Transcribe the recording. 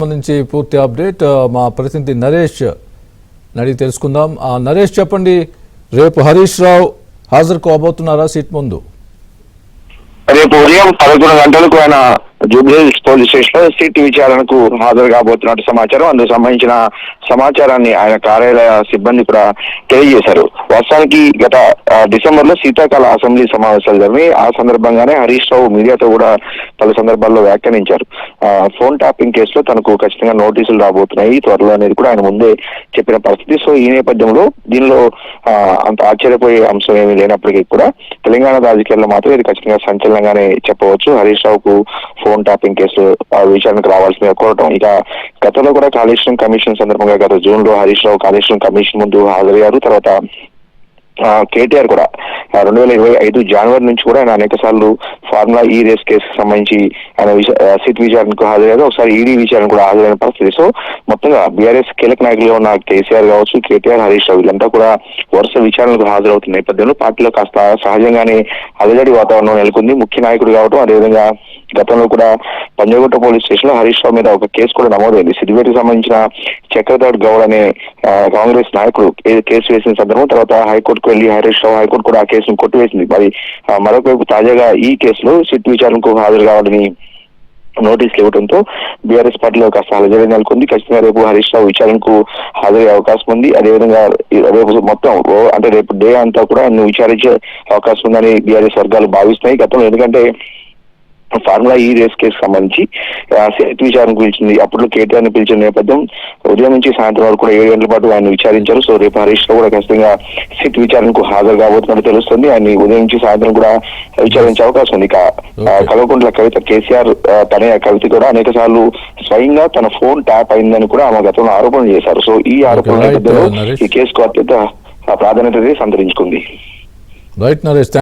సంబంధించి పూర్తి అప్డేట్ మా ప్రతినిధి నరేష్ అడిగి తెలుసుకుందాం. నరేష్ చెప్పండి, రేపు హరీష్ రావు హాజరు కాబోతున్నారా సీట్ ముందు? రేపు ఉదయం 11 గంటలకు ఆయన జూబ్లీహిల్స్ పోలీస్ స్టేషన్ లో సిట్ విచారణకు హాజరు కాబోతున్నట్టు సమాచారం. అందుకు సంబంధించిన సమాచారాన్ని ఆయన కార్యాలయ సిబ్బంది కూడా తెలియజేశారు. వాస్తవానికి గత డిసెంబర్ లో శీతాకాల అసెంబ్లీ సమావేశాలు జరిగి ఆ సందర్భంగానే హరీష్ రావు మీడియాతో కూడా పలు సందర్భాల్లో వ్యాఖ్యానించారు. ఫోన్ ట్యాపింగ్ కేసులో తనకు ఖచ్చితంగా నోటీసులు రాబోతున్నాయి త్వరలో అనేది కూడా ఆయన ముందే చెప్పిన పరిస్థితి. సో ఈ నేపథ్యంలో దీనిలో అంత ఆశ్చర్యపోయే అంశం ఏమీ లేనప్పటికీ కూడా తెలంగాణ రాజకీయాల్లో మాత్రం ఇది ఖచ్చితంగా సంచలనంగానే చెప్పవచ్చు. హరీష్ రావుకు ఫోన్ ట్యాపింగ్ కేసు విచారణకు రావాల్సిందిగా కోరటం. ఇక గతంలో కూడా కాళేశ్వరం కమిషన్ సందర్భంగా గత జూన్ లో హరీష్ రావు కాళేశ్వరం కమిషన్ ముందు హాజరయ్యారు. తర్వాత కేటీఆర్ కూడా 2025 జనవరి నుంచి కూడా ఆయన అనేక సార్లు ఫార్ములా ఈ రేస్ కేసుకు సంబంధించి ఆయన సిట్ విచారణకు హాజరయ్యారు. ఒకసారి ఈడీ విచారణ కూడా హాజరైన పరిస్థితి. సో మొత్తంగా బీఆర్ఎస్ కీలక నాయకులుగా ఉన్న కేసీఆర్ కావచ్చు, కేటీఆర్, హరీష్ రావు వీళ్ళంతా కూడా వరుస విచారణకు హాజరవుతున్న నేపథ్యంలో పార్టీలో కాస్త సహజంగానే అలజడి వాతావరణం నెలకొంది. ముఖ్య నాయకుడు కావడం, అదేవిధంగా గతంలో కూడా పంజగుట్ట పోలీస్ స్టేషన్ లో హరీష్ రావు మీద ఒక కేసు కూడా నమోదైంది. సిద్దిపేటకు సంబంధించిన చక్రధర్ గౌడ్ అనే కాంగ్రెస్ నాయకుడు కేసు వేసిన సందర్భం తర్వాత హైకోర్టుకు వెళ్లి హరీష్ రావు హైకోర్టు కూడా ఆ కేసును కొట్టివేసింది. మరి మరొక వైపు తాజాగా ఈ కేసులో సిట్ విచారణకు హాజరు కావాలని నోటీసులు ఇవ్వడంతో బీఆర్ఎస్ పార్టీలో కాస్త అలజడి నెలకొంది. ఖచ్చితంగా రేపు హరీష్ రావు విచారణకు హాజరయ్యే అవకాశం ఉంది. అదేవిధంగా రేపు మొత్తం అంటే రేపు డే అంతా కూడా ఆయన విచారించే అవకాశం ఉందని బీఆర్ఎస్ వర్గాలు భావిస్తున్నాయి. గతంలో ఎందుకంటే ఫార్ములా ఈ రేస్ కేసు సంబంధించి సిట్ విచారణకు పిలిచింది. అప్పుడు కేటీఆర్ ని పిలిచిన నేపథ్యం ఉదయం నుంచి సాయంత్రం వరకు కూడా 7 గంటల పాటు ఆయన విచారించారు. సో రేపు హరీష్ రావు కూడా ఖచ్చితంగా సిట్ విచారణకు హాజరు కాబోతున్నట్టు తెలుస్తుంది. ఆయన ఉదయం నుంచి సాయంత్రం కూడా విచారించే అవకాశం ఉంది. ఇక కల్వకుంట్ల కవిత, కేసీఆర్ తనే కవిత కూడా అనేక సార్లు స్వయంగా తన ఫోన్ ట్యాప్ అయిందని కూడా ఆమె గతంలో ఆరోపణలు చేశారు. సో ఈ ఆరోపణల నేపథ్యంలో ఈ కేసుకు అత్యంత ప్రాధాన్యత సంతరించుకుంది.